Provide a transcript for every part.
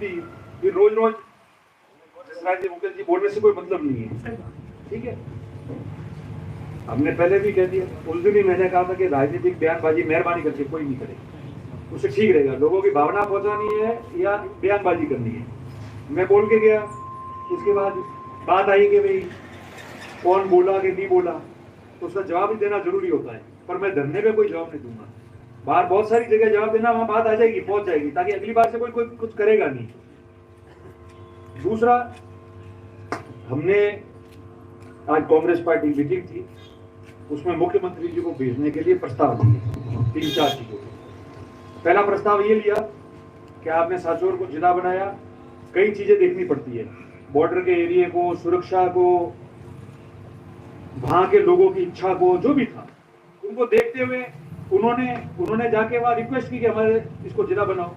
युक्ति, ये रोज रोज जसराज जी मुकेश जी बोलने से कोई मतलब नहीं है, ठीक है। हमने पहले भी कह दिया, उस दिन ही मैंने कहा था कि राजनीतिक बयानबाजी मेहरबानी करके कोई नहीं करे, उससे ठीक रहेगा। लोगों की भावना पहुंचानी है या बयानबाजी करनी है, मैं बोल के गया। उसके बाद बात आई कि भाई कौन बोला कि नहीं बोला, तो उसका जवाब ही देना जरूरी होता है, पर मैं धरने पे कोई जवाब नहीं दूंगा। बाहर बहुत सारी जगह जवाब देना, वहां बात आ जाएगी, पहुंच जाएगी, ताकि अगली बार से कोई कुछ करेगा नहीं। दूसरा, हमने आज कांग्रेस पार्टी मीटिंग थी, उसमें मुख्यमंत्री जी को भेजने के लिए प्रस्ताव दिए 3-4 चीजों। पहला प्रस्ताव ये लिया कि आपने सांचौर को जिला बनाया, कई चीजें देखनी पड़ती है, बॉर्डर के एरिया को, सुरक्षा को, वहां के लोगों की इच्छा को, जो भी था उनको देखते हुए उन्होंने जाके वहां रिक्वेस्ट की कि हमारे इसको जिला बनाओ।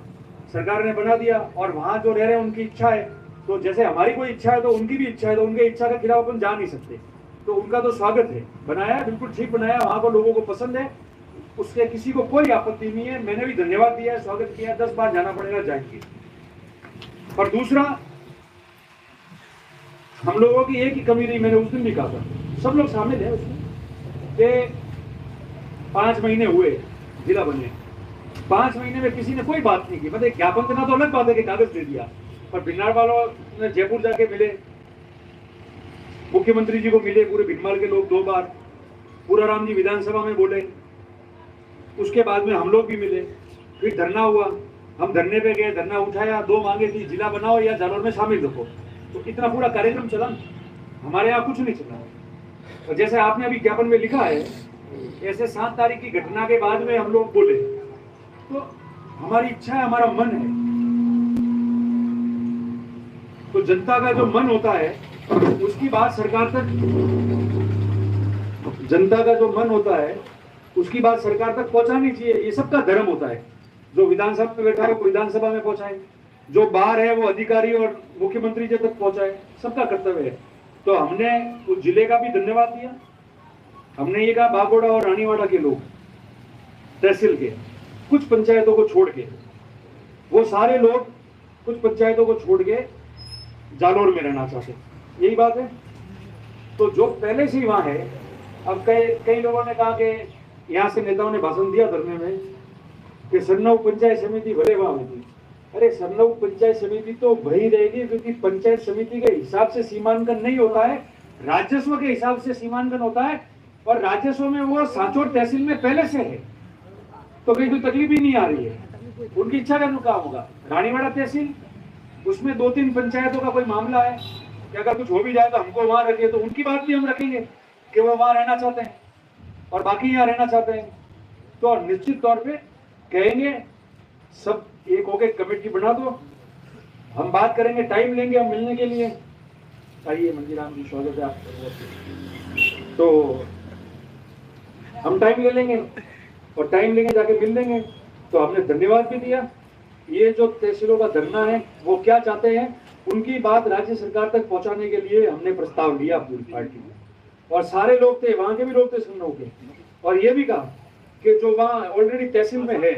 सरकार ने बना दिया, और वहां जो रह रहे हैं उनकी इच्छा है, तो जैसे हमारी कोई इच्छा है तो उनकी भी इच्छा है, तो उनके इच्छा के खिलाफ अपन जा नहीं सकते, तो उनका तो स्वागत है। बनाया, बिल्कुल ठीक बनाया, वहां को लोगों को पसंद है, उसके किसी को कोई आपत्ति नहीं है। मैंने भी धन्यवाद दिया है, स्वागत किया, 10 बार जाना पड़ेगा, जाएंगे। पर दूसरा, हम लोगों की एक ही कमी रही, मैंने उस दिन भी कहा था, सब लोग शामिल है उसमें, कि 5 महीने हुए जिला बने, 5 महीने में किसी ने कोई बात नहीं की। मतलब ज्ञापन देना तो अलग बात है कि कागज दे दिया, पर भिन्नार वालों ने जयपुर जाके मिले, मुख्यमंत्री जी को मिले, पूरे भिनमाल के लोग 2 बार, पूराराम जी विधानसभा में बोले, उसके बाद में हम लोग भी मिले, फिर धरना हुआ, हम धरने पे गए, धरना उठाया, 2 मांगे थी, जिला बनाओ या जालौर में शामिल रखो, तो इतना पूरा कार्यक्रम चला। हमारे यहाँ कुछ नहीं चला। और जैसे आपने अभी ज्ञापन में लिखा है, ऐसे 7 तारीख की घटना के बाद में हम लोग बोले, तो हमारी इच्छा है, हमारा मन है, तो जनता का जो मन होता है उसकी बात सरकार तक, जनता का जो मन होता है उसकी बात सरकार तक पहुंचानी चाहिए। ये सबका धर्म होता है, जो विधानसभा में बैठा है वो विधानसभा में पहुंचाए, जो बाहर है वो अधिकारी और मुख्यमंत्री जी तक पहुंचाए, सबका कर्तव्य है। तो हमने उस जिले का भी धन्यवाद दिया। हमने ये कहा, बागोड़ा और रानीवाड़ा के लोग, तहसील के कुछ पंचायतों को छोड़ के, वो सारे लोग कुछ पंचायतों को छोड़ के जालौर में रहना चाहते, यही बात है। तो जो पहले से ही वहां है, अब कई लोगों ने कहा कि यहाँ से नेताओं ने भाषण दिया धरने में कि सरनऊ पंचायत समिति भले वहां होगी। अरे सरनऊ पंचायत समिति तो वही रहेगी, क्योंकि पंचायत समिति के हिसाब से सीमांकन नहीं होता है, राजस्व के हिसाब से सीमांकन होता है, और राजस्व में वो सांचौर तहसील में पहले से है, तो कहीं कोई तकलीफ ही नहीं आ रही है। उनकी इच्छा का काम होगा। रानीवाड़ा तहसील, उसमें 2-3 पंचायतों का कोई मामला है कि अगर कुछ हो भी जाए तो हमको वहां रखे, तो उनकी बात भी हम रखेंगे कि वो वहां रहना चाहते हैं और बाकी यहाँ रहना चाहते हैं, तो निश्चित तौर पे कहेंगे, सब एक होके कमेटी बना दो, हम बात करेंगे, टाइम लेंगे हम मिलने के लिए। आइए मंजीराम जी, स्वागत है आपका। तो हम टाइम ले लेंगे और टाइम लेंगे, जाके मिल लेंगे। तो हमने धन्यवाद भी दिया। ये जो तहसीलों का धरना है, वो क्या चाहते हैं, उनकी बात राज्य सरकार तक पहुंचाने के लिए हमने प्रस्ताव लिया पूरी पार्टी में, और सारे लोग थे, वहां के भी लोग थे सुनने के, और ये भी कहा कि जो वहां ऑलरेडी तहसील में है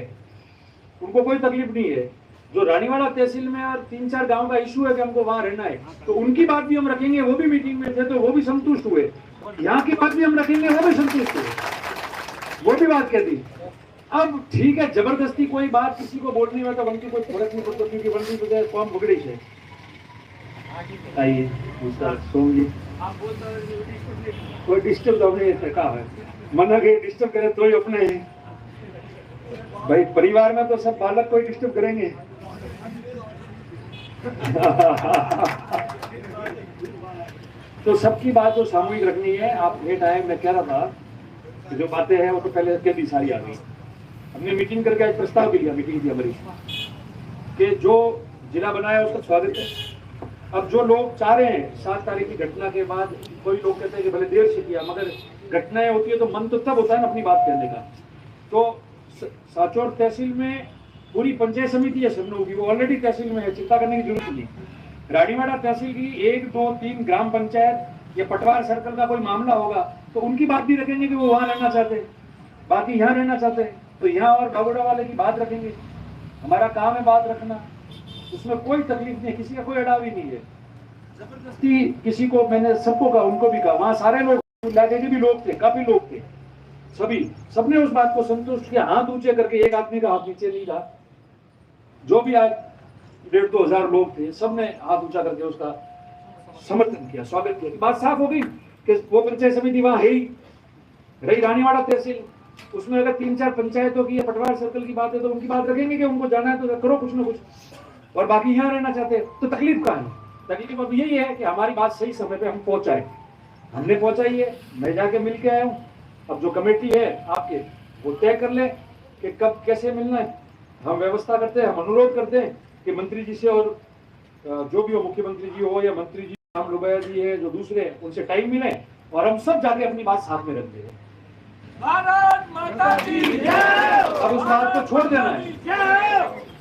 उनको कोई तकलीफ नहीं है। जो रानीवाड़ा तहसील में और 3-4 गांव का इशू है कि हमको वहां रहना है, तो उनकी बात भी हम रखेंगे, वो भी मीटिंग में थे तो वो भी संतुष्ट हुए। यहाँ की बात भी हम रखेंगे, वो भी संतुष्ट हुए, वो भी बात कह दी। अब ठीक है, जबरदस्ती कोई बात किसी को बोलनी हो तो उनकी कोई फर्क नहीं पड़ता, क्योंकि वनकी बजाय फॉर्म पकड़े है। आइए सोम जी, कोई डिस्टर्ब तो हमने कहा है, मना के डिस्टर्ब करे तो ही अपने हैं भाई, परिवार में तो सब बालक कोई डिस्टर्ब करेंगे। तो सबकी बात तो सामूहिक रखनी है। आप लेट आए, मैं कह रहा था जो बातें हैं वो तो पहले के भी सारी आ गई। हमने मीटिंग करके आज प्रस्ताव भी लिया, मीटिंग थी हमारी, कि जो जिला बनाया उसका स्वागत है। अब जो लोग चाह रहे हैं 7 तारीख की घटना के बाद, कोई लोग कहते हैं कि भले देर से किया, मगर घटनाएं होती है तो मन तो तब होता है ना अपनी बात कहने का। तो सांचौर तहसील में पूरी पंचायत समिति है सरनऊ की, वो ऑलरेडी तहसील में है, चिंता करने की जरूरत नहीं। रानीवाड़ा तहसील की 1, 2, 3 ग्राम पंचायत या पटवार सर्कल का कोई मामला होगा तो उनकी बात भी रखेंगे कि वो वहां रहना चाहते हैं, बाकी यहाँ रहना चाहते हैं, तो यहाँ और बागोड़ा वाले की बात रखेंगे। हमारा काम है बात रखना। उसमें कोई तकलीफ नहीं, किसी का कोई अड़ाव ही नहीं है। जबरदस्ती किसी को, मैंने सबको कहा, उनको भी कहा, वहां सारे लोग, इलाके के भी लोग थे, काफी लोग थे, सबने उस बात को संतुष्ट किया, हाथ ऊंचे करके, एक आदमी का हाथ नीचे नहीं रहा। जो भी आज 1,500-2 हजार लोग थे, सबने हाथ ऊंचा करके उसका समर्थन किया, स्वागत किया। बात साफ हो गई कि वो पंचायत समिति वहां है ही, रही रानीवाड़ा तहसील, उसमें अगर 3-4 पंचायतों की या पटवार सर्कल की बात है तो उनकी बात रखेंगे कि उनको जाना है तो करो कुछ ना कुछ, और बाकी यहाँ रहना चाहते हैं तो तकलीफ कहाँ है? तकलीफ अब यही है कि हमारी बात सही समय पे हम पहुंचाए, हमने पहुंचाई है, मैं जाके मिल के आया हूँ। अब जो कमेटी है आपके, वो तय कर ले कि कब कैसे मिलना है, हम व्यवस्था करते हैं, हम अनुरोध करते हैं कि मंत्री जी से, और जो भी हो, मुख्यमंत्री जी हो या मंत्री जी, राम लोबैया जी है जो दूसरे हैं, उनसे टाइम मिले और हम सब जाके अपनी बात साथ में रख दें। भारत माता की जय। अब उस बात को छोड़ देना है,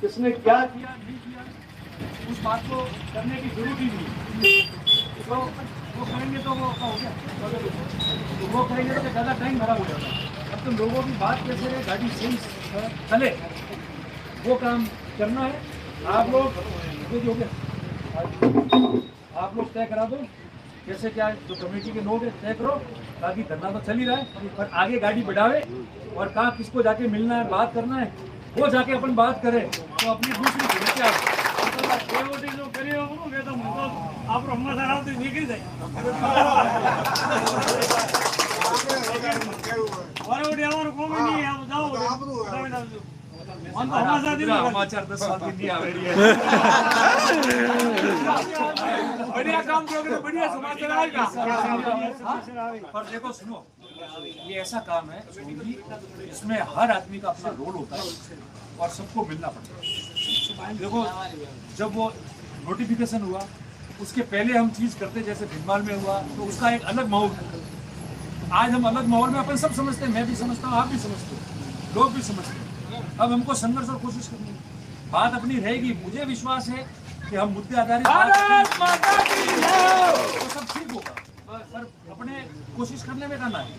किसने क्या किया नहीं किया, उस बात को करने की जरूरत ही नहीं। तो वो करेंगे तो वो हो गया, तो वो करेंगे तो ज़्यादा टाइम खराब हो जाता। अब तो लोगों की बात कैसे है, गाड़ी सही चले, वो काम करना है। आप लोग जो आप लोग तय करा दो कैसे क्या, जो कमेटी के लोग हैं तय करो, ताकि धरना तो चल ही रहा है, पर आगे गाड़ी बढ़ावे, और कहाँ किसको जाके मिलना है, बात करना है, वो जाके अपन बात करें, तो अपनी दूसरी समस्या जो करिए तो आप निकल जाए समाचार 10 साल की नहीं आ रही है। बढ़िया काम करोगे तो बढ़िया समाचार आएगा। पर देखो सुनो, ये ऐसा काम है इसमें हर आदमी का अपना रोल होता है और सबको मिलना पड़ता है। देखो जब वो नोटिफिकेशन हुआ उसके पहले हम चीज करते, जैसे भिनमाल में हुआ तो उसका एक अलग माहौल था। आज हम अलग माहौल में अपन सब समझते हैं, मैं भी समझता हूँ, आप भी समझते हो, लोग भी समझते हैं। अब हमको संघर्ष और कोशिश करनी है, बात अपनी रहेगी। मुझे विश्वास है कि हम मुद्दे आधारित तो सब ठीक होगा, पर अपने कोशिश करने में करना है।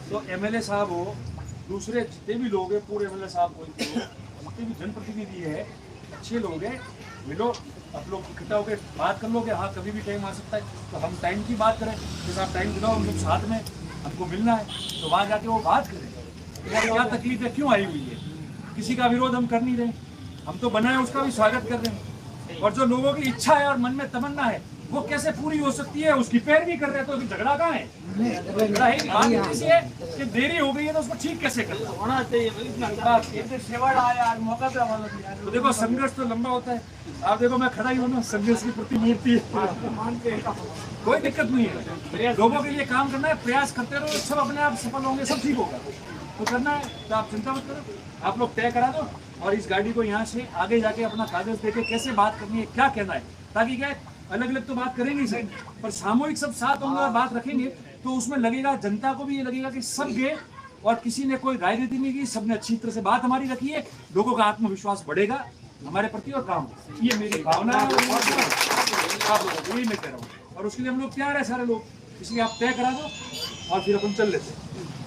तो एमएलए साहब हो, दूसरे जितने भी लोग हैं, पूरे एमएलए साहब हो, जितने भी जनप्रतिनिधि है, अच्छे लोग हैं, मिलो, आप लोग इकट्ठा होकर बात कर लोगे। हाँ, कभी भी टाइम आ सकता है, तो हम टाइम की बात करें, जैसे आप टाइम दिलाओ, हम लोग साथ में, हमको मिलना है तो वहाँ जाके वो बात करें, क्या तकलीफ है, क्यों आई हुई है। किसी का विरोध हम कर नहीं रहे, हम तो बनाए उसका भी स्वागत कर रहे हैं, और जो लोगों की इच्छा है और मन में तमन्ना है वो कैसे पूरी हो सकती है, उसकी पैरवी कर रहे हैं। तो झगड़ा कहाँ है? कि देरी हो गई है तो उसको ठीक कैसे करना होना चाहिए। तो देखो संघर्ष तो लंबा होता है। आप देखो मैं खड़ा ही हूँ ना, संघर्ष की प्रतिमूर्ति है, कोई दिक्कत नहीं है। लोगों के लिए काम करना है, प्रयास करते रहो, सब अपने आप सफल होंगे, सब ठीक होगा। तो करना है तो आप चिंता मत करो, आप लोग तय करा दो, और इस गाड़ी को यहाँ से आगे जाके अपना कागज देके कैसे बात करनी है, क्या कहना है, ताकि क्या अलग अलग तो बात करेंगे सही, पर सामूहिक सब साथ होंगे और बात रखेंगे तो उसमें लगेगा, जनता को भी ये लगेगा कि सब गए और किसी ने कोई राजनीति नहीं की, सबने अच्छी तरह से बात हमारी रखी है, लोगों का आत्मविश्वास बढ़ेगा हमारे प्रति और काम। ये मेरी भावना है, यही मैं कह रहा हूँ, और उसके लिए हम लोग तैयार है सारे लोग, इसलिए आप तय करा दो और फिर अपन चल लेते हैं।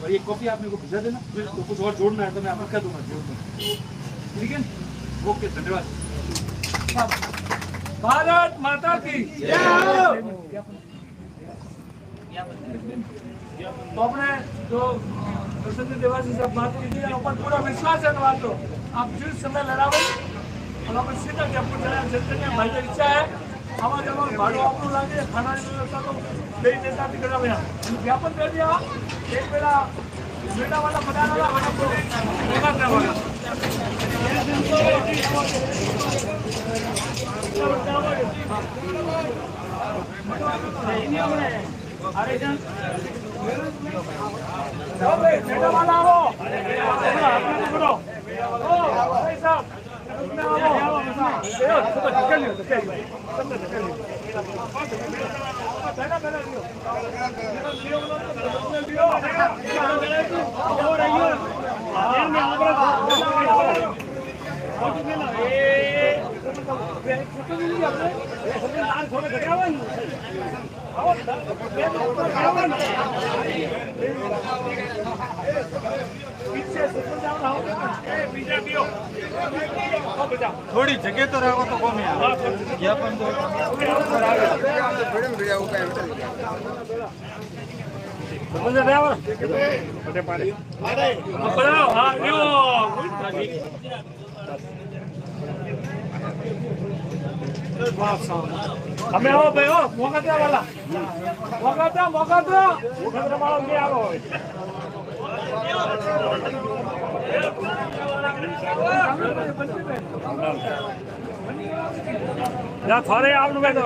और ये कॉपी आप मेरे को भिजा देना, तो कुछ और जोड़ना है तो मैं आपको कह दूंगा, जोड़ दूंगा, ठीक है? ओके, धन्यवाद। भारत माता की जय। तो अपने जो प्रसिद्ध दिवस से बात की थी, ऊपर पूरा विश्वास है तो आप जिस समय लड़ावे और अपन सीधा कि आपको चला चलते हैं, भाई की इच्छा है हमारे जब भाड़ो आपको लागे खाना की व्यवस्था तो दे देता भी करा भैया ज्ञापन दे दिया। एक बेला बेटा वाला बनाना वाला आपको देखा क्या वाला अरे जन बेटा वाला हो पकड़ो भाई साहब थोड़ी जगह तो रहो तो कौन અમે આવો ભાઈ હો મોગા વાલા મોગા દો મારો કે આવો યા થોડે આવનું ભાઈ તો